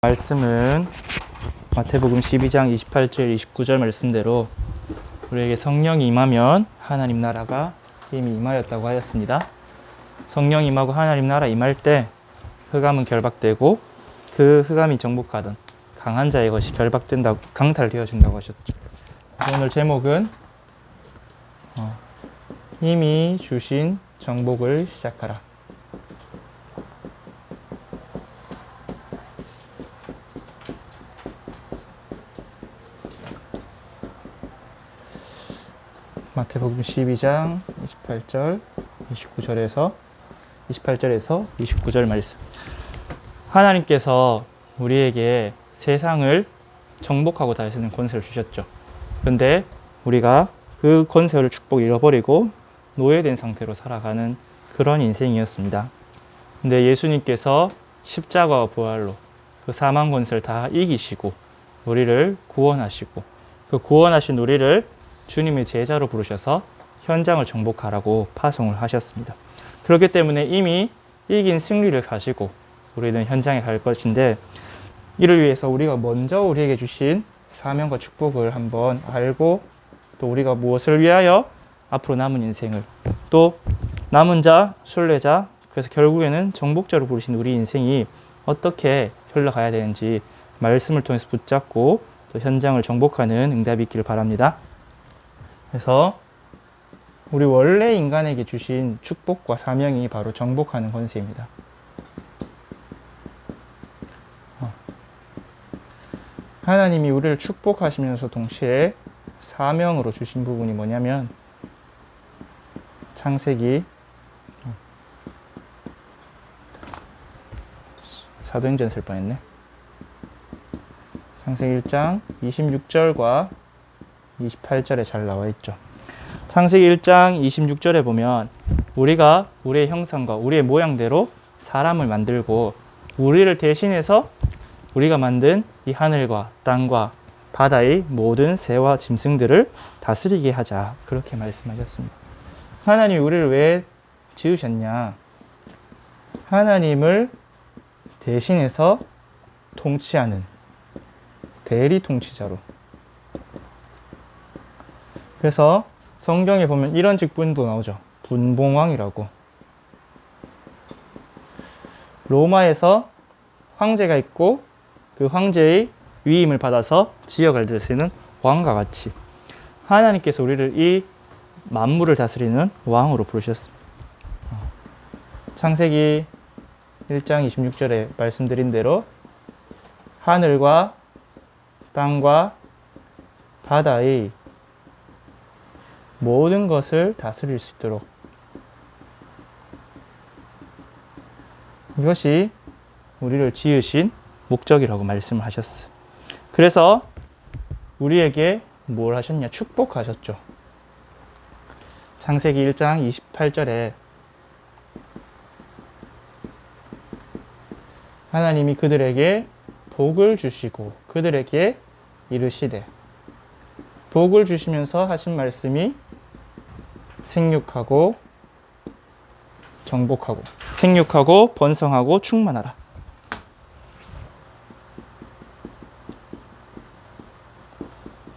말씀은 마태복음 12장 28절 29절 말씀대로 우리에게 성령이 임하면 하나님 나라가 이미 임하였다고 하였습니다. 성령이 임하고 하나님 나라 임할 때 흑암은 결박되고 그 흑암이 정복하던 강한 자의 것이 결박된다고 강탈되어진다고 하셨죠. 오늘 제목은 이미 주신 정복을 시작하라. 마태복음 12장 28절에서 29절 말씀. 하나님께서 우리에게 세상을 정복하고 다스리는 권세를 주셨죠. 그런데 우리가 그 권세를 축복 잃어버리고 노예된 상태로 살아가는 그런 인생이었습니다. 근데 예수님께서 십자가와 부활로 그 사망 권세를 다 이기시고 우리를 구원하시고 그 구원하신 우리를 주님의 제자로 부르셔서 현장을 정복하라고 파송을 하셨습니다. 그렇기 때문에 이미 이긴 승리를 가지고 우리는 현장에 갈 것인데, 이를 위해서 우리가 먼저 우리에게 주신 사명과 축복을 한번 알고, 또 우리가 무엇을 위하여 앞으로 남은 인생을, 또 남은 자, 순례자, 그래서 결국에는 정복자로 부르신 우리 인생이 어떻게 흘러가야 되는지 말씀을 통해서 붙잡고 또 현장을 정복하는 응답이 있기를 바랍니다. 그래서 우리 원래 인간에게 주신 축복과 사명이 바로 정복하는 권세입니다. 하나님이 우리를 축복하시면서 동시에 사명으로 주신 부분이 뭐냐면, 창세기 사도행전 쓸 뻔했네. 창세기 1장 26절과 28절에 잘 나와 있죠. 창세기 1장 26절에 보면 우리가 우리의 형상과 우리의 모양대로 사람을 만들고 우리를 대신해서 우리가 만든 이 하늘과 땅과 바다의 모든 새와 짐승들을 다스리게 하자, 그렇게 말씀하셨습니다. 하나님이 우리를 왜 지으셨냐? 하나님을 대신해서 통치하는 대리 통치자로. 그래서 성경에 보면 이런 직분도 나오죠. 분봉왕이라고. 로마에서 황제가 있고 그 황제의 위임을 받아서 지역을 다스리는 왕과 같이 하나님께서 우리를 이 만물을 다스리는 왕으로 부르셨습니다. 창세기 1장 26절에 말씀드린 대로 하늘과 땅과 바다의 모든 것을 다스릴 수 있도록, 이것이 우리를 지으신 목적이라고 말씀을 하셨어요. 그래서 우리에게 뭘 하셨냐? 축복하셨죠. 창세기 1장 28절에 하나님이 그들에게 복을 주시고 그들에게 이르시되, 복을 주시면서 하신 말씀이 생육하고 정복하고, 생육하고 번성하고 충만하라.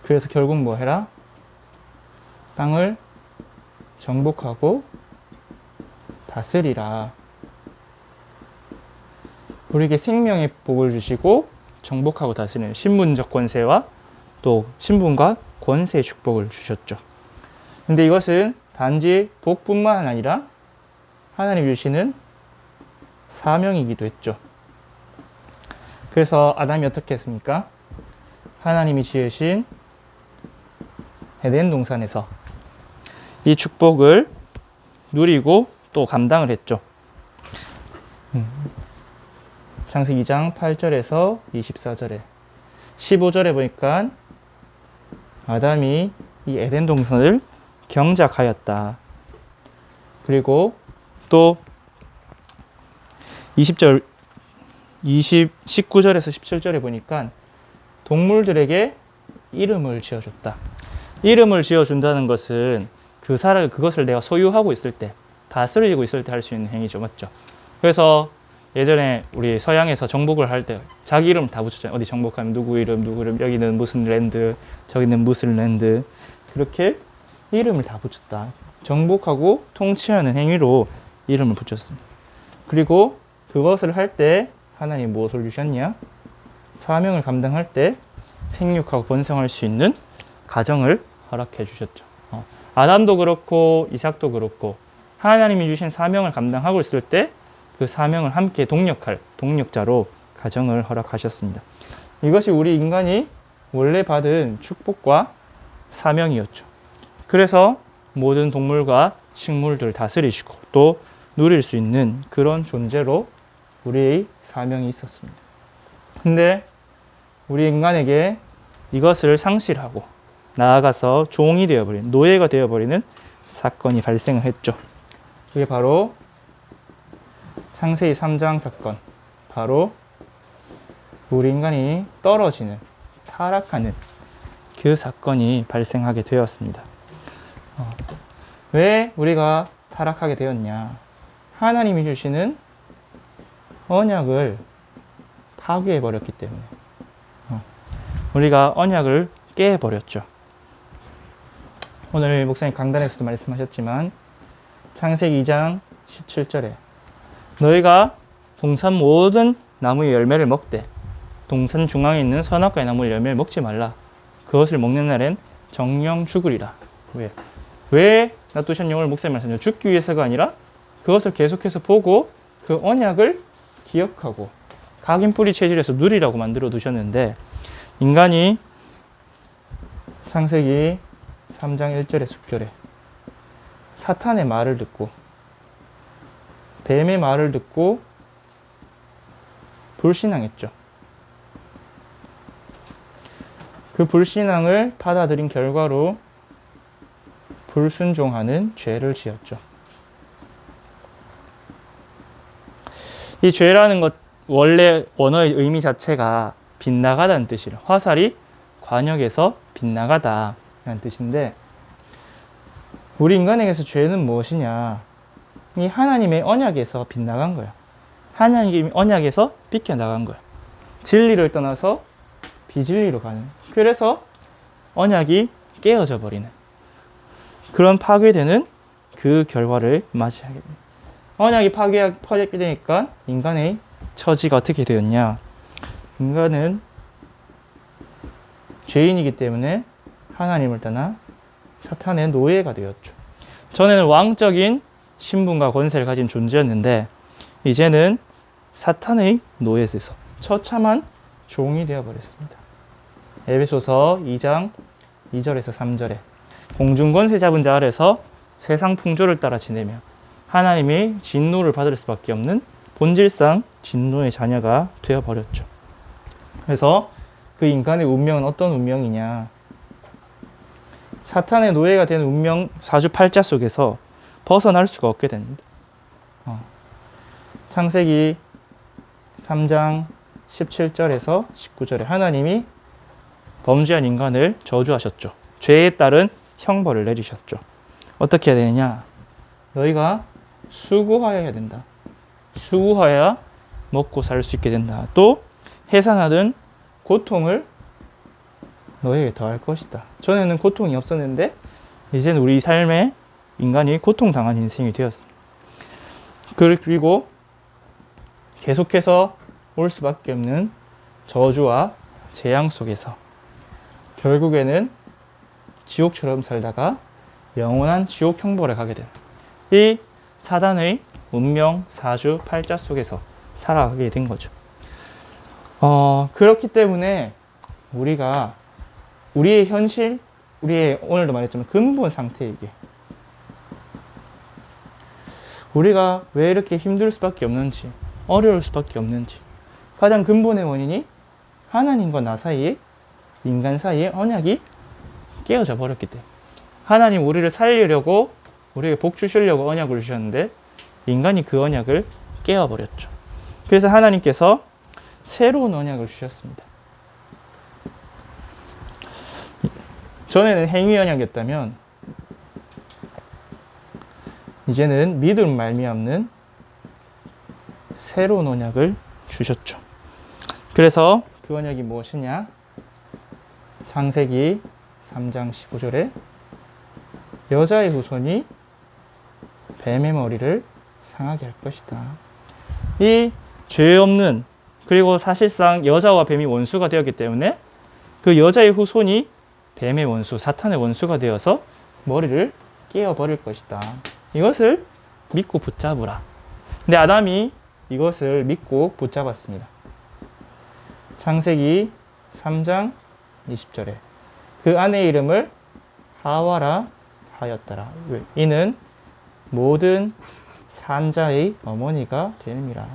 그래서 결국 뭐 해라? 땅을 정복하고 다스리라. 우리에게 생명의 복을 주시고 정복하고 다스리는 신분적 권세와 또 신분과 권세의 축복을 주셨죠. 근데 이것은 단지 복뿐만 아니라 하나님 주시는 사명이기도 했죠. 그래서 아담이 어떻게 했습니까? 하나님이 지으신 에덴 동산에서 이 축복을 누리고 또 감당을 했죠. 창세기 2장 8절에서 24절에 15절에 보니까 아담이 이 에덴 동산을 경작하였다. 그리고 또 19절에서 17절에 보니까 동물들에게 이름을 지어줬다. 이름을 지어준다는 것은 그것을 내가 소유하고 있을 때, 다스리고 있을 때 할 수 있는 행위죠. 맞죠? 그래서 예전에 우리 서양에서 정복을 할 때 자기 이름 다 붙였잖아요. 어디 정복하면 누구 이름, 여기는 무슨 랜드, 저기는 무슨 랜드. 그렇게 이름을 다 붙였다. 정복하고 통치하는 행위로 이름을 붙였습니다. 그리고 그것을 할 때 하나님 무엇을 주셨냐? 사명을 감당할 때 생육하고 번성할 수 있는 가정을 허락해 주셨죠. 아담도 그렇고 이삭도 그렇고 하나님이 주신 사명을 감당하고 있을 때 그 사명을 함께 동력할 동력자로 가정을 허락하셨습니다. 이것이 우리 인간이 원래 받은 축복과 사명이었죠. 그래서 모든 동물과 식물들을 다스리시고 또 누릴 수 있는 그런 존재로 우리의 사명이 있었습니다. 근데 우리 인간에게 이것을 상실하고 나아가서 종이 되어버린, 노예가 되어버리는 사건이 발생을 했죠. 그게 바로 창세기 3장 사건, 바로 우리 인간이 떨어지는, 타락하는 그 사건이 발생하게 되었습니다. 왜 우리가 타락하게 되었냐? 하나님이 주시는 언약을 파괴해버렸기 때문에 우리가 언약을 깨버렸죠. 오늘 목사님 강단에서도 말씀하셨지만 창세기 2장 17절에 너희가 동산 모든 나무의 열매를 먹되 동산 중앙에 있는 선악과의 나무의 열매를 먹지 말라. 그것을 먹는 날엔 정령 죽으리라. 왜 놔두셨냐? 오늘 목사님 말씀하셨죠. 죽기 위해서가 아니라 그것을 계속해서 보고 그 언약을 기억하고 각인뿌리 체질에서 누리라고 만들어 두셨는데 인간이 창세기 3장 1절에 숙절에 사탄의 말을 듣고 뱀의 말을 듣고 불신앙했죠. 그 불신앙을 받아들인 결과로 불순종하는 죄를 지었죠. 이 죄라는 것 원래 원어의 의미 자체가 빗나가다는 뜻이에요. 화살이 관역에서 빗나가다라는 뜻인데 우리 인간에게서 죄는 무엇이냐? 이 하나님의 언약에서 빗나간 거예요. 하나님의 언약에서 비껴나간 거예요. 진리를 떠나서 비진리로 가는. 그래서 언약이 깨어져 버리는 그런 파괴되는 그 결과를 맞이하게 됩니다. 언약이 파괴되게 되니까 인간의 처지가 어떻게 되었냐? 인간은 죄인이기 때문에 하나님을 떠나 사탄의 노예가 되었죠. 전에는 왕적인 신분과 권세를 가진 존재였는데 이제는 사탄의 노예에서 처참한 종이 되어버렸습니다. 에베소서 2장 2절에서 3절에 공중 권세 잡은 자 아래서 세상 풍조를 따라 지내며 하나님의 진노를 받을 수밖에 없는 본질상 진노의 자녀가 되어버렸죠. 그래서 그 인간의 운명은 어떤 운명이냐? 사탄의 노예가 된 운명 사주팔자 속에서 벗어날 수가 없게 됩니다. 창세기 3장 17절에서 19절에 하나님이 범죄한 인간을 저주하셨죠. 죄에 따른 형벌을 내리셨죠. 어떻게 해야 되느냐? 너희가 수고하여야 된다. 수고하여야 먹고 살 수 있게 된다. 또 해산하던 고통을 너에게 더할 것이다. 전에는 고통이 없었는데 이제는 우리 삶에 인간이 고통당한 인생이 되었습니다. 그리고 계속해서 올 수밖에 없는 저주와 재앙 속에서 결국에는 지옥처럼 살다가 영원한 지옥 형벌에 가게 되는 이 사단의 운명 사주 팔자 속에서 살아가게 된 거죠. 그렇기 때문에 우리가 우리의 현실, 우리의 오늘도 말했지만 근본 상태이게 우리가 왜 이렇게 힘들 수밖에 없는지, 어려울 수밖에 없는지 가장 근본의 원인이 하나님과 나 사이에, 인간 사이에 언약이 깨어져 버렸기 때문에 하나님 우리를 살리려고 우리에게 복 주시려고 언약을 주셨는데 인간이 그 언약을 깨어버렸죠. 그래서 하나님께서 새로운 언약을 주셨습니다. 전에는 행위 언약이었다면 이제는 믿음 말미암는 새로운 언약을 주셨죠. 그래서 그 언약이 무엇이냐? 창세기 3장 15절에 여자의 후손이 뱀의 머리를 상하게 할 것이다. 이 죄 없는, 그리고 사실상 여자와 뱀이 원수가 되었기 때문에 그 여자의 후손이 뱀의 원수, 사탄의 원수가 되어서 머리를 깨어버릴 것이다. 이것을 믿고 붙잡으라. 근데 아담이 이것을 믿고 붙잡았습니다. 창세기 3장 20절에 그 아내의 이름을 하와라 하였더라. 이는 모든 산자의 어머니가 되느니라.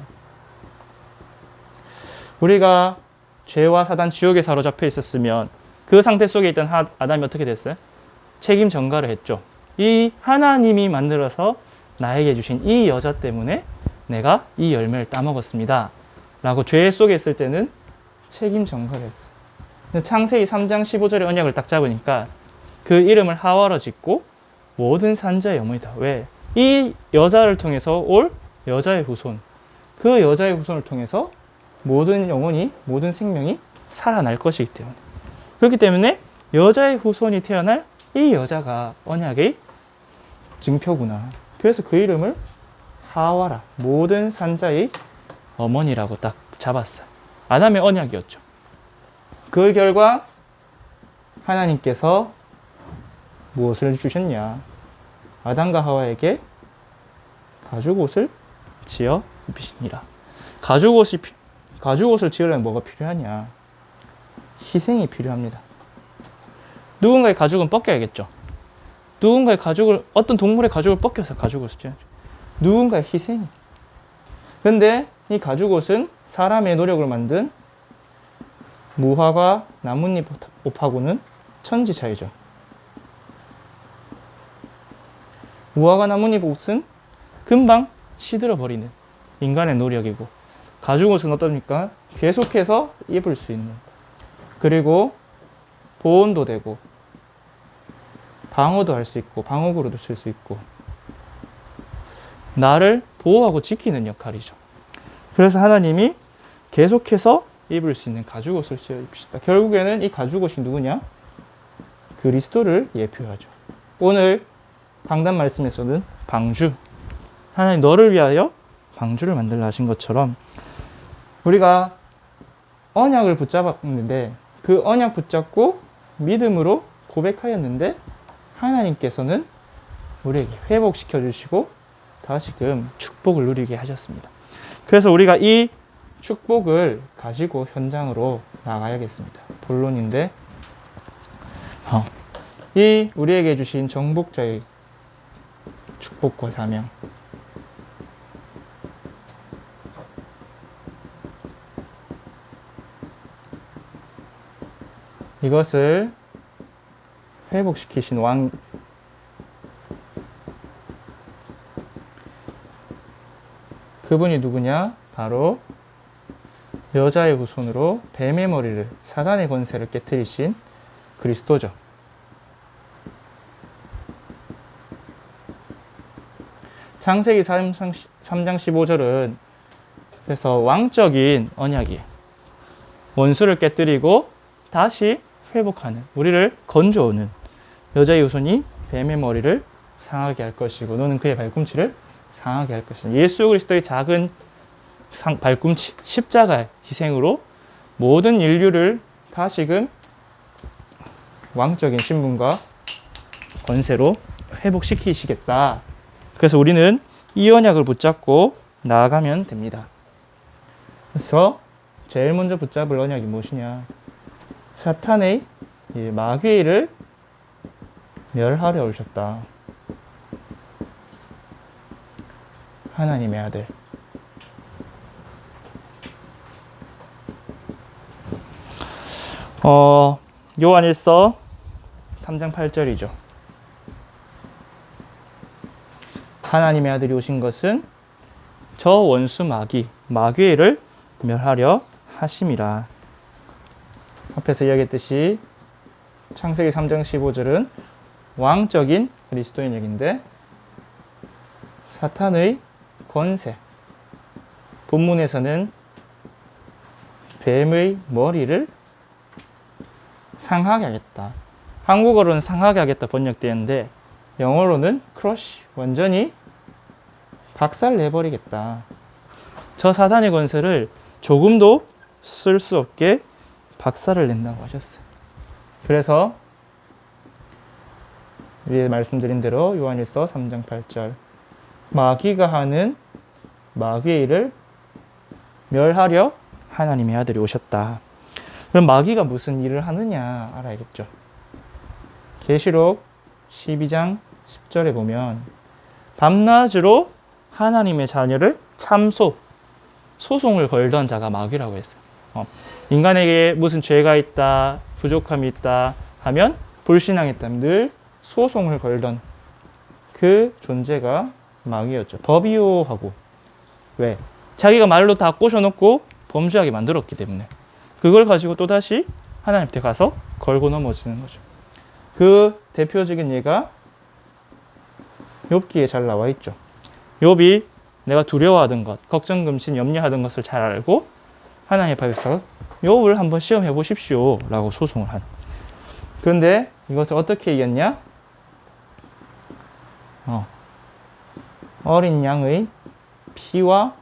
우리가 죄와 사단 지옥에 사로잡혀 있었으면 그 상태 속에 있던 아담이 어떻게 됐어요? 책임 전가를 했죠. 이 하나님이 만들어서 나에게 주신 이 여자 때문에 내가 이 열매를 따먹었습니다. 라고 죄 속에 있을 때는 책임 전가를 했어요. 창세기 3장 15절의 언약을 딱 잡으니까 그 이름을 하와로 짓고 모든 산자의 어머니다. 왜? 이 여자를 통해서 올 여자의 후손, 그 여자의 후손을 통해서 모든 영혼이, 모든 생명이 살아날 것이기 때문에. 그렇기 때문에 여자의 후손이 태어날 이 여자가 언약의 증표구나. 그래서 그 이름을 하와라, 모든 산자의 어머니라고 딱 잡았어요. 아담의 언약이었죠. 그 결과 하나님께서 무엇을 주셨냐? 아담과 하와에게 가죽옷을 지어 입히시니라. 가죽옷을 지으려면 뭐가 필요하냐? 희생이 필요합니다. 누군가의 가죽은 벗겨야겠죠. 누군가의 가죽을, 어떤 동물의 가죽을 벗겨서 가죽옷을 지어야죠. 누군가의 희생이. 그런데 이 가죽옷은 사람의 노력을 만든 무화과 나뭇잎 옷하고는 천지 차이죠. 무화과 나뭇잎 옷은 금방 시들어버리는 인간의 노력이고, 가죽옷은 어떻습니까? 계속해서 입을 수 있는, 그리고 보온도 되고 방어도 할 수 있고 방어구로도 쓸 수 있고 나를 보호하고 지키는 역할이죠. 그래서 하나님이 계속해서 입을 수 있는 가죽옷을 지어 입히시다. 결국에는 이 가죽옷이 누구냐? 그리스도를 예표하죠. 오늘 강단 말씀에서는 방주, 하나님 너를 위하여 방주를 만들라 하신 것처럼 우리가 언약을 붙잡았는데 그 언약 붙잡고 믿음으로 고백하였는데 하나님께서는 우리에게 회복시켜 주시고 다시금 축복을 누리게 하셨습니다. 그래서 우리가 이 축복을 가지고 현장으로 나가야겠습니다. 본론인데 이 우리에게 주신 정복자의 축복과 사명, 이것을 회복시키신 왕, 그분이 누구냐? 바로 여자의 후손으로 뱀의 머리를, 사단의 권세를 깨뜨리신 그리스도죠. 창세기 3장 15절은 그래서 왕적인 언약이에요. 원수를 깨뜨리고 다시 회복하는, 우리를 건져오는 여자의 후손이 뱀의 머리를 상하게 할 것이고 너는 그의 발꿈치를 상하게 할 것이다. 예수 그리스도의 작은 발꿈치, 십자가의 희생으로 모든 인류를 다시금 왕적인 신분과 권세로 회복시키시겠다. 그래서 우리는 이 언약을 붙잡고 나아가면 됩니다. 그래서 제일 먼저 붙잡을 언약이 무엇이냐? 사탄의 마귀의 일을 멸하려 오셨다. 하나님의 아들. 요한일서 3장 8절이죠. 하나님의 아들이 오신 것은 저 원수 마귀의 일을 멸하려 하심이라. 앞에서 이야기했듯이 창세기 3장 15절은 왕적인 그리스도인 얘기인데 사탄의 권세, 본문에서는 뱀의 머리를 상하게 하겠다. 한국어로는 상하게 하겠다 번역되었는데 영어로는 crush, 완전히 박살 내버리겠다. 저 사단의 권세를 조금도 쓸 수 없게 박살을 낸다고 하셨어요. 그래서 위에 말씀드린 대로 요한일서 3장 8절 마귀가 하는 마귀의 일을 멸하려 하나님의 아들이 오셨다. 그럼 마귀가 무슨 일을 하느냐 알아야겠죠. 계시록 12장 10절에 보면 밤낮으로 하나님의 자녀를 소송을 걸던 자가 마귀라고 했어요. 인간에게 무슨 죄가 있다, 부족함이 있다 하면 불신앙했다면 늘 소송을 걸던 그 존재가 마귀였죠. 법이요 하고. 왜? 자기가 말로 다 꼬셔놓고 범죄하게 만들었기 때문에 그걸 가지고 또다시 하나님께 가서 걸고 넘어지는 거죠. 그 대표적인 예가 욥기에 잘 나와 있죠. 욥이 내가 두려워하던 것, 걱정, 금신, 염려하던 것을 잘 알고 하나님의 발사가 욥을 한번 시험해 보십시오 라고 소송을 한. 그런데 이것을 어떻게 이겼냐? 어린 양의 피와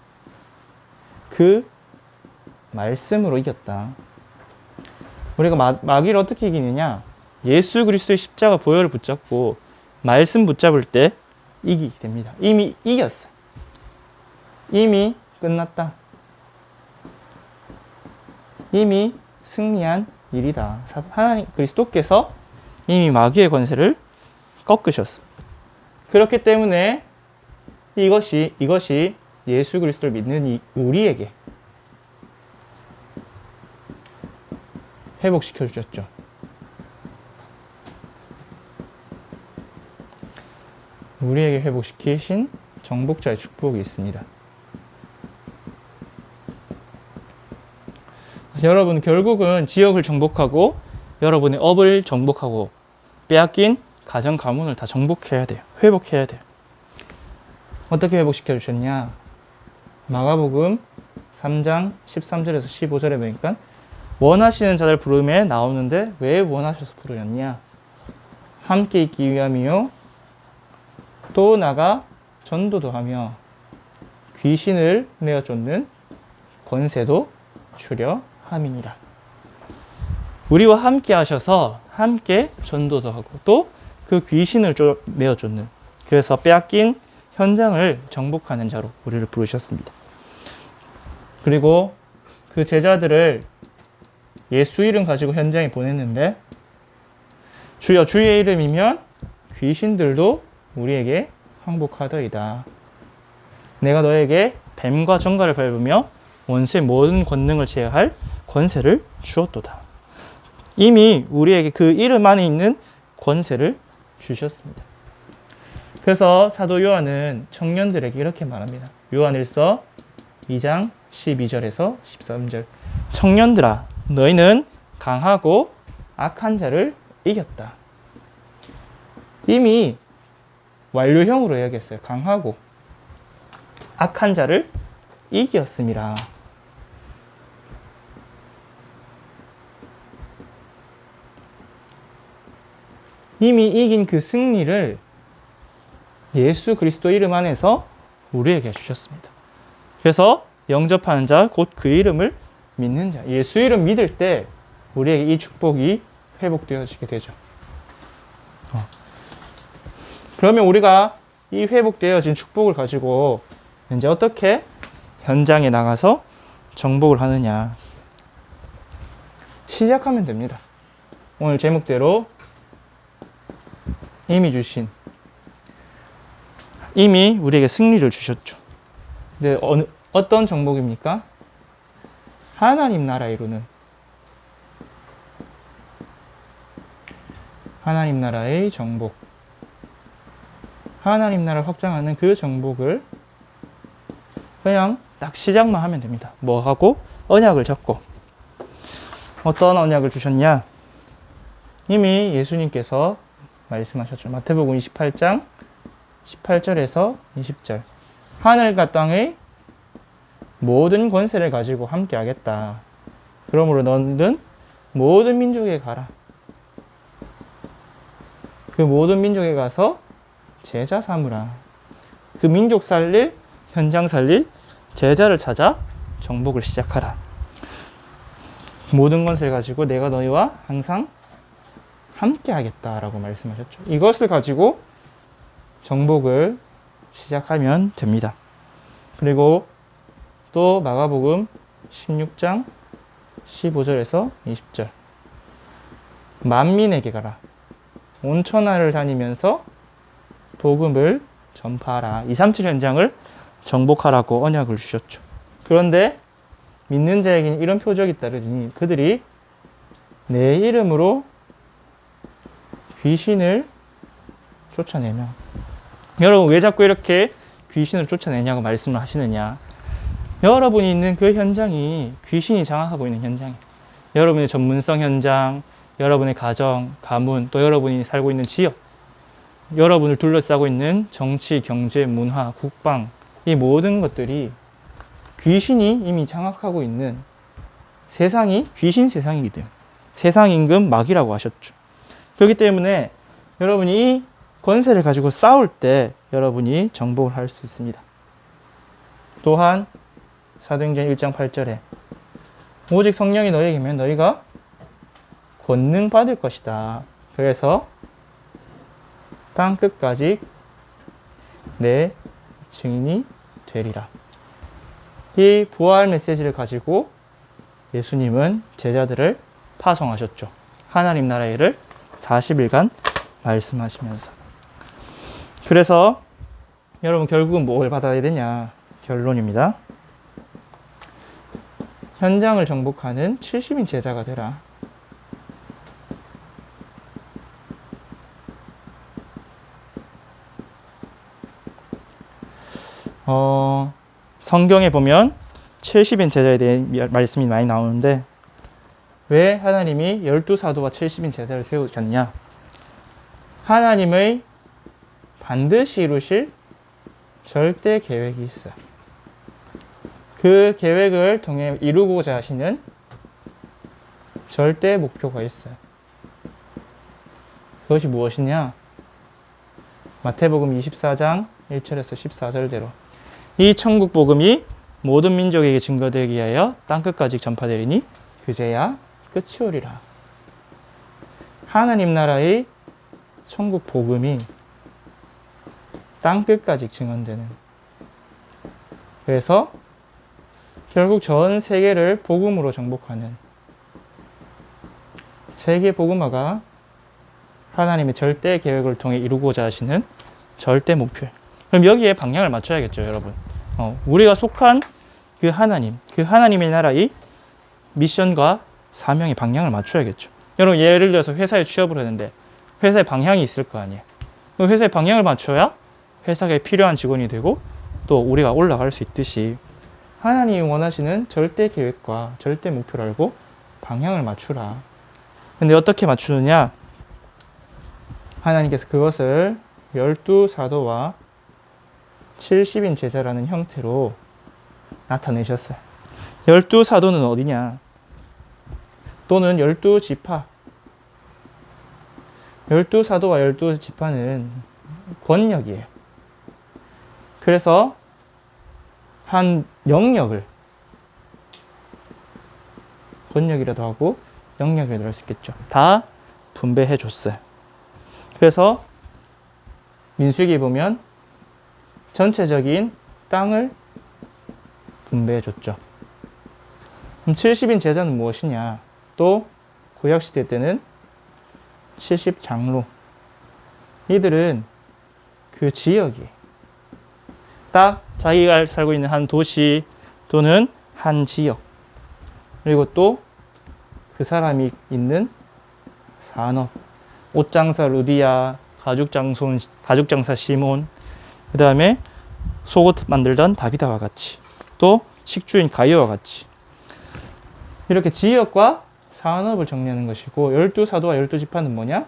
그 말씀으로 이겼다. 우리가 마귀를 어떻게 이기느냐? 예수 그리스도의 십자가 보혈을 붙잡고 말씀 붙잡을 때 이기게 됩니다. 이미 이겼어. 이미 끝났다. 이미 승리한 일이다. 하나님 그리스도께서 이미 마귀의 권세를 꺾으셨습니다. 그렇기 때문에 이것이 예수 그리스도를 믿는 우리에게 회복시켜 주셨죠. 우리에게 회복시키신 정복자의 축복이 있습니다. 여러분 결국은 지역을 정복하고 여러분의 업을 정복하고 빼앗긴 가정 가문을 다 정복해야 돼요. 회복해야 돼요. 어떻게 회복시켜 주셨냐? 마가복음 3장 13절에서 15절에 보니까 원하시는 자들 부름에 나오는데 왜 원하셔서 부르셨냐? 함께 있기 위함이요 또 나가 전도도 하며 귀신을 내어 쫓는 권세도 주려 함이니라. 우리와 함께 하셔서 함께 전도도 하고 또 그 귀신을 내어 쫓는, 그래서 빼앗긴 현장을 정복하는 자로 우리를 부르셨습니다. 그리고 그 제자들을 예수 이름 가지고 현장에 보냈는데 주여 주의 이름이면 귀신들도 우리에게 항복하더이다. 내가 너에게 뱀과 정갈을 밟으며 원수의 모든 권능을 제어할 권세를 주었도다. 이미 우리에게 그 이름 안에 있는 권세를 주셨습니다. 그래서 사도 요한은 청년들에게 이렇게 말합니다. 요한일서 2장 12절에서 13절 청년들아 너희는 강하고 악한 자를 이겼다. 이미 완료형으로 여겼어요. 강하고 악한 자를 이겼음이라. 이미 이긴 그 승리를 예수 그리스도 이름 안에서 우리에게 주셨습니다. 그래서 영접하는 자, 곧 그 이름을 믿는 자, 예수 이름 믿을 때 우리에게 이 축복이 회복되어지게 되죠. 그러면 우리가 이 회복되어진 축복을 가지고 이제 어떻게 현장에 나가서 정복을 하느냐. 시작하면 됩니다. 오늘 제목대로 이미 우리에게 승리를 주셨죠. 근데 어떤 정복입니까? 하나님 나라 이루는, 하나님 나라의 정복, 하나님 나라를 확장하는 그 정복을 그냥 딱 시작만 하면 됩니다. 뭐 하고? 언약을 잡고. 어떤 언약을 주셨냐? 이미 예수님께서 말씀하셨죠. 마태복음 28장 18절에서 20절. 하늘과 땅의 모든 권세를 가지고 함께 하겠다. 그러므로 너는 모든 민족에 가라. 그 모든 민족에 가서 제자 삼으라. 그 민족 살릴, 현장 살릴 제자를 찾아 정복을 시작하라. 모든 권세를 가지고 내가 너희와 항상 함께 하겠다라고 말씀하셨죠. 이것을 가지고 정복을 시작하면 됩니다. 그리고 또 마가복음 16장 15절에서 20절. 만민에게 가라. 온 천하를 다니면서 복음을 전파하라. 237 현장을 정복하라고 언약을 주셨죠. 그런데 믿는 자에게는 이런 표적이 따르니 그들이 내 이름으로 귀신을 쫓아내며. 여러분 왜 자꾸 이렇게 귀신을 쫓아내냐고 말씀을 하시느냐. 여러분이 있는 그 현장이 귀신이 장악하고 있는 현장이에요. 여러분의 전문성 현장, 여러분의 가정, 가문, 또 여러분이 살고 있는 지역, 여러분을 둘러싸고 있는 정치, 경제, 문화, 국방, 이 모든 것들이 귀신이 이미 장악하고 있는 세상이 귀신 세상이기 때문에 세상 임금 마귀라고 하셨죠. 그렇기 때문에 여러분이 이 권세를 가지고 싸울 때 여러분이 정복을 할 수 있습니다. 또한 사도행전 1장 8절에 오직 성령이 너희에게 임하면 너희가 권능 받을 것이다. 그래서 땅 끝까지 내 증인이 되리라. 이 부활 메시지를 가지고 예수님은 제자들을 파송하셨죠. 하나님 나라의 일을 40일간 말씀하시면서. 그래서 여러분 결국은 뭘 받아야 되냐? 결론입니다. 현장을 정복하는 70인 제자가 되라. 성경에 보면 70인 제자에 대해 말씀이 많이 나오는데 왜 하나님이 12사도와 70인 제자를 세우셨냐? 하나님의 반드시 이루실 절대 계획이 있어요. 그 계획을 통해 이루고자 하시는 절대 목표가 있어요. 그것이 무엇이냐? 마태복음 24장 1절에서 14절대로 이 천국 복음이 모든 민족에게 증거되기 위하여 땅끝까지 전파되리니 그제야 끝이 오리라. 하나님 나라의 천국 복음이 땅끝까지 증언되는, 그래서 결국 전 세계를 복음으로 정복하는 세계 복음화가 하나님의 절대 계획을 통해 이루고자 하시는 절대 목표예요. 그럼 여기에 방향을 맞춰야겠죠, 여러분. 우리가 속한 그 하나님의 나라의 미션과 사명의 방향을 맞춰야겠죠. 여러분 예를 들어서 회사에 취업을 했는데 회사에 방향이 있을 거 아니에요. 그 회사의 방향을 맞춰야 회사에 필요한 직원이 되고 또 우리가 올라갈 수 있듯이 하나님이 원하시는 절대 계획과 절대 목표를 알고 방향을 맞추라. 근데 어떻게 맞추느냐? 하나님께서 그것을 12사도와 70인 제자라는 형태로 나타내셨어요. 12사도는 어디냐? 또는 12지파. 12사도와 12지파는 권력이에요. 그래서 한 영역을 권력이라도 하고 영역이라도 할 수 있겠죠. 다 분배해 줬어요. 그래서 민수기에 보면 전체적인 땅을 분배해 줬죠. 그럼 70인 제자는 무엇이냐? 또 구약시대 때는 70장로. 이들은 그 지역이 딱 자기가 살고 있는 한 도시 또는 한 지역, 그리고 또 그 사람이 있는 산업, 옷장사 루디아, 가죽장사 시몬, 그 다음에 속옷 만들던 다비다와 같이, 또 식주인 가이오와 같이 이렇게 지역과 산업을 정리하는 것이고, 12사도와 12지파는 뭐냐?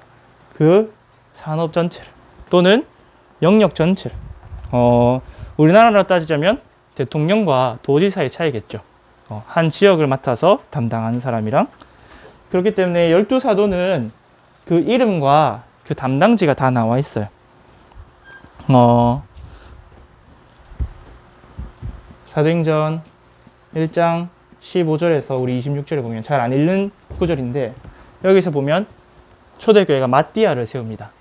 그 산업 전체를 또는 영역 전체를, 우리나라로 따지자면 대통령과 도지사의 차이겠죠. 한 지역을 맡아서 담당하는 사람이랑. 그렇기 때문에 12사도는 그 이름과 그 담당지가 다 나와 있어요. 사도행전 1장 15절에서 우리 26절에 보면 잘 안 읽는 구절인데, 여기서 보면 초대교회가 마띠아를 세웁니다.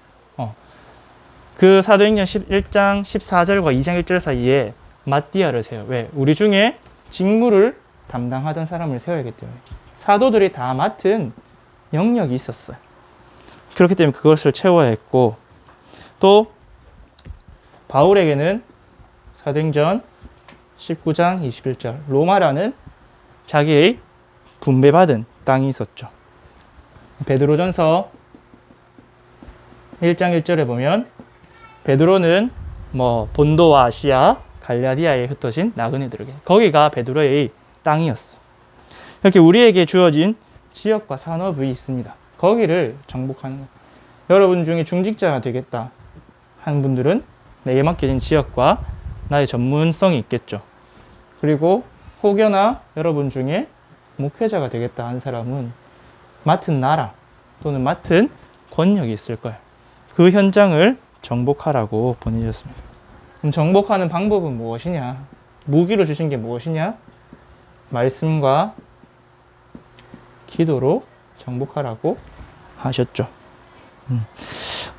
그 사도행전 1장 14절과 2장 1절 사이에 마띠아를 세워요. 왜? 우리 중에 직무를 담당하던 사람을 세워야기 때문에. 사도들이 다 맡은 영역이 있었어요. 그렇기 때문에 그것을 채워야 했고, 또 바울에게는 사도행전 19장 21절 로마라는 자기의 분배받은 땅이 있었죠. 베드로전서 1장 1절에 보면 베드로는 본도와 아시아, 갈라디아에 흩어진 나그네들에게, 거기가 베드로의 땅이었어. 이렇게 우리에게 주어진 지역과 산업이 있습니다. 거기를 정복하는 것. 여러분 중에 중직자가 되겠다 하는 분들은 내게 맡겨진 지역과 나의 전문성이 있겠죠. 그리고 혹여나 여러분 중에 목회자가 되겠다 하는 사람은 맡은 나라 또는 맡은 권력이 있을 거예요. 그 현장을 정복하라고 보내주셨습니다. 그럼 정복하는 방법은 무엇이냐? 무기로 주신 게 무엇이냐? 말씀과 기도로 정복하라고 하셨죠.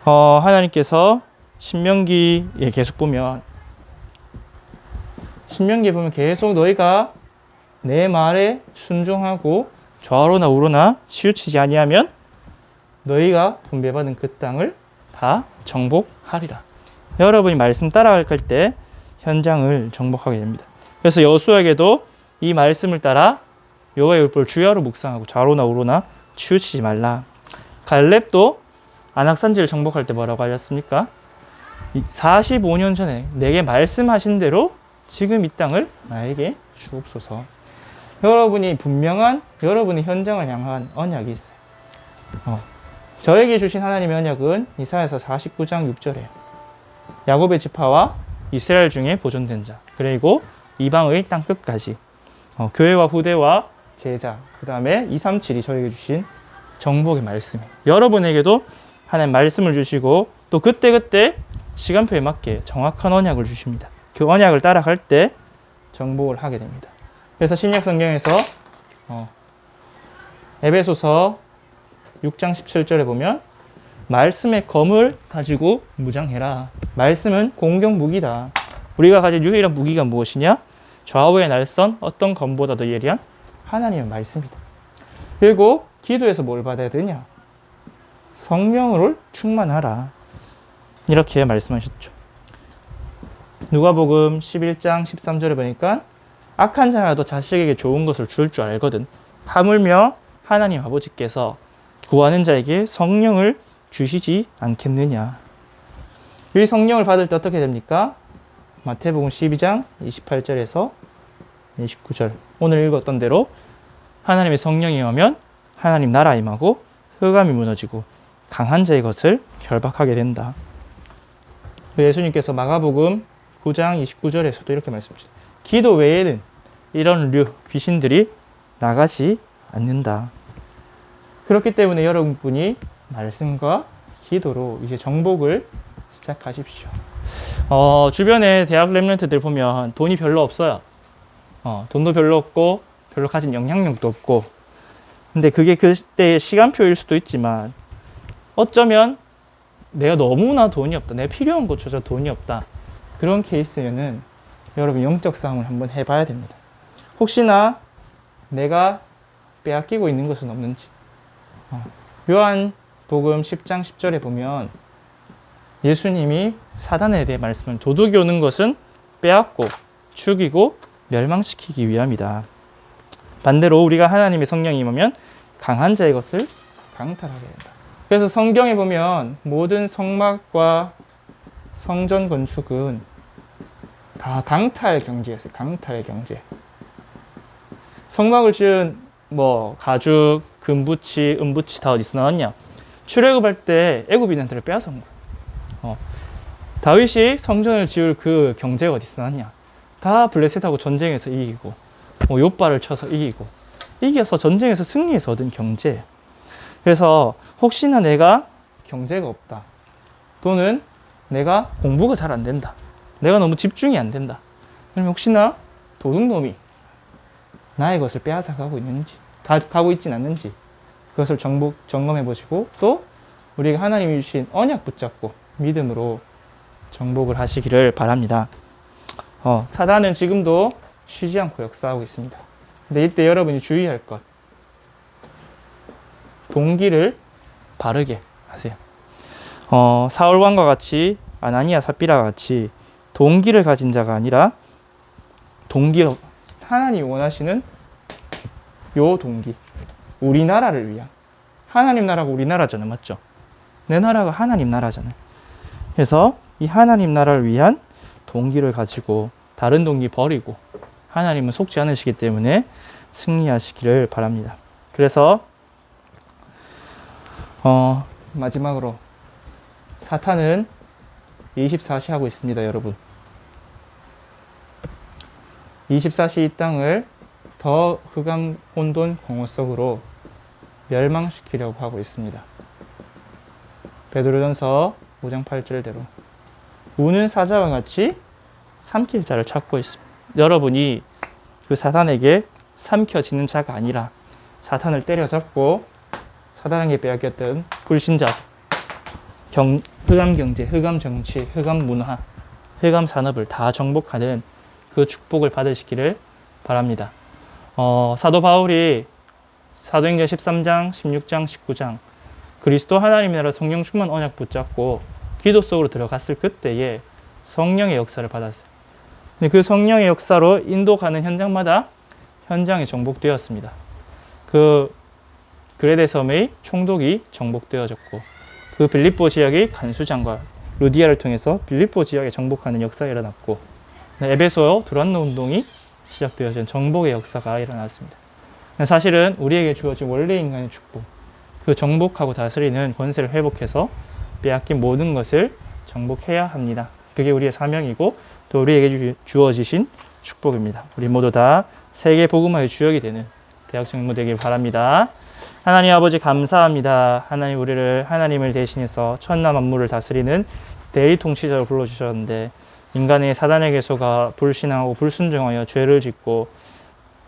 하나님께서 신명기에 계속 보면, 신명기에 보면 계속 너희가 내 말에 순종하고 좌로나 우로나 치우치지 아니하면 너희가 분배받은 그 땅을 다 정복하리라. 여러분이 말씀 따라갈 때 현장을 정복하게 됩니다. 그래서 여호수아에게도 이 말씀을 따라 여호와의 율법을 주야로 묵상하고 좌로나 우로나 치우치지 말라. 갈렙도 안악산지를 정복할 때 뭐라고 하셨습니까? 45년 전에 내게 말씀하신 대로 지금 이 땅을 나에게 주옵소서. 여러분이 분명한 여러분의 현장을 향한 언약이 있어요. 저에게 주신 하나님의 언약은 이사야서 49장 6절에 야곱의 지파와 이스라엘 중에 보존된 자, 그리고 이방의 땅 끝까지, 교회와 후대와 제자, 그 다음에 237이 저에게 주신 정복의 말씀이에요. 여러분에게도 하나님 말씀을 주시고 또 그때그때 시간표에 맞게 정확한 언약을 주십니다. 그 언약을 따라갈 때 정복을 하게 됩니다. 그래서 신약 성경에서 에베소서 6장 17절에 보면 말씀의 검을 가지고 무장해라. 말씀은 공격 무기다. 우리가 가진 유일한 무기가 무엇이냐? 좌우의 날선 어떤 검보다도 예리한 하나님의 말씀이다. 그리고 기도에서 뭘 받아야 되냐? 성령을 충만하라. 이렇게 말씀하셨죠. 누가복음 11장 13절에 보니까 악한 자라도 자식에게 좋은 것을 줄 줄 알거든. 하물며 하나님 아버지께서 구하는 자에게 성령을 주시지 않겠느냐. 이 성령을 받을 때 어떻게 됩니까? 마태복음 12장 28절에서 29절 오늘 읽었던 대로 하나님의 성령이 임하면 하나님 나라 임하고 흑암이 무너지고 강한 자의 것을 결박하게 된다. 예수님께서 마가복음 9장 29절에서도 이렇게 말씀하셨습니다. 기도 외에는 이런 귀신들이 나가지 않는다. 그렇기 때문에 여러분이 말씀과 기도로 이제 정복을 시작하십시오. 주변에 대학 랩런트들 보면 돈이 별로 없어요. 돈도 별로 없고 별로 가진 영향력도 없고, 근데 그게 그때의 시간표일 수도 있지만 어쩌면 내가 너무나 돈이 없다, 내가 필요한 곳조차 돈이 없다, 그런 케이스에는 여러분 영적 싸움을 한번 해봐야 됩니다. 혹시나 내가 빼앗기고 있는 것은 없는지. 요한복음 10장 10절에 보면 예수님이 사단에 대해 말씀을 도둑이 오는 것은 빼앗고 죽이고 멸망시키기 위함이다. 반대로 우리가 하나님의 성령이 임하면 강한 자의 것을 강탈하게 된다. 그래서 성경에 보면 모든 성막과 성전 건축은 다 강탈 경제였어요. 강탈 경제. 성막을 지은 가죽, 금붙이, 은붙이 다 어디서 나왔냐? 출애굽할 때 애굽인들을 빼앗은 거예요. 다윗이 성전을 지을 그 경제가 어디서 나왔냐? 다 블레셋하고 전쟁에서 이기고 뭐 요빠를 쳐서 이기고 이겨서 전쟁에서 승리해서 얻은 경제. 그래서 혹시나 내가 경제가 없다 또는 내가 공부가 잘 안 된다, 내가 너무 집중이 안 된다, 그러면 혹시나 도둑놈이 나의 것을 빼앗아 가고 있는지, 다 가고 있진 않는지 그것을 점검해 보시고 또 우리가 하나님이 주신 언약 붙잡고 믿음으로 정복을 하시기를 바랍니다. 사단은 지금도 쉬지 않고 역사하고 있습니다. 근데 이때 여러분이 주의할 것, 동기를 바르게 하세요. 사울 왕과 같이, 아나니아 삽비라와 같이 동기를 가진 자가 아니라 하나님이 원하시는 요 동기, 우리나라를 위한, 하나님 나라가 우리나라잖아요, 맞죠? 내 나라가 하나님 나라잖아요. 그래서 이 하나님 나라를 위한 동기를 가지고 다른 동기 버리고, 하나님은 속지 않으시기 때문에 승리하시기를 바랍니다. 그래서 마지막으로 사탄은 24시 하고 있습니다, 여러분. 24시 이 땅을 더 흑암, 혼돈, 공허 속으로 멸망시키려고 하고 있습니다. 베드로전서 5장 8절대로 우는 사자와 같이 삼킬 자를 찾고 있습니다. 여러분이 그 사탄에게 삼켜지는 자가 아니라 사탄을 때려잡고 사단에게 빼앗겼던 불신자, 흑암 경제, 흑암 정치, 흑암 문화, 흑암 산업을 다 정복하는 그 축복을 받으시기를 바랍니다. 사도 바울이 사도행전 13장, 16장, 19장 그리스도 하나님 나라 성령 충만 언약 붙잡고 기도 속으로 들어갔을 그때에 성령의 역사를 받았어요. 근데 그 성령의 역사로 인도가는 현장마다 현장이 정복되었습니다. 그 그레데 섬의 총독이 정복되어졌고 그 빌립보 지역의 간수장과 루디아를 통해서 빌립보 지역에 정복하는 역사가 일어났고 에베소 두란노 운동이 시작되어진 정복의 역사가 일어났습니다. 사실은 우리에게 주어진 원래 인간의 축복, 그 정복하고 다스리는 권세를 회복해서 빼앗긴 모든 것을 정복해야 합니다. 그게 우리의 사명이고 또 우리에게 주어지신 축복입니다. 우리 모두 다 세계 복음화의 주역이 되는 대학 정모 되길 바랍니다. 하나님 아버지 감사합니다. 하나님 우리를 하나님을 대신해서 천하 만물을 다스리는 대리통치자로 불러주셨는데 인간의 사단에게 속아 불신하고 불순종하여 죄를 짓고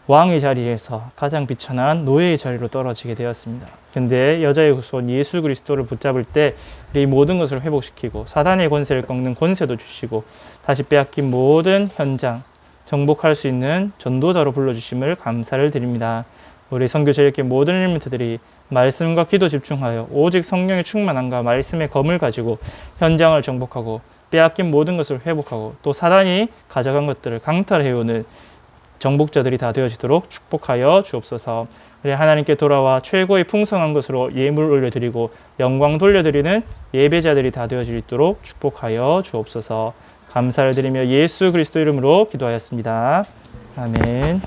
왕의 자리에서 가장 비천한 노예의 자리로 떨어지게 되었습니다. 근데 여자의 후손 예수 그리스도를 붙잡을 때 이 모든 것을 회복시키고 사단의 권세를 꺾는 권세도 주시고 다시 빼앗긴 모든 현장 정복할 수 있는 전도자로 불러주심을 감사를 드립니다. 우리 선교 제일교회 모든 엘리멘트들이 말씀과 기도 집중하여 오직 성령의 충만함과 말씀의 검을 가지고 현장을 정복하고 빼앗긴 모든 것을 회복하고 또 사단이 가져간 것들을 강탈해오는 정복자들이 다 되어지도록 축복하여 주옵소서. 우리 하나님께 돌아와 최고의 풍성한 것으로 예물 올려드리고 영광 돌려드리는 예배자들이 다 되어지도록 축복하여 주옵소서. 감사를 드리며 예수 그리스도 이름으로 기도하였습니다. 아멘.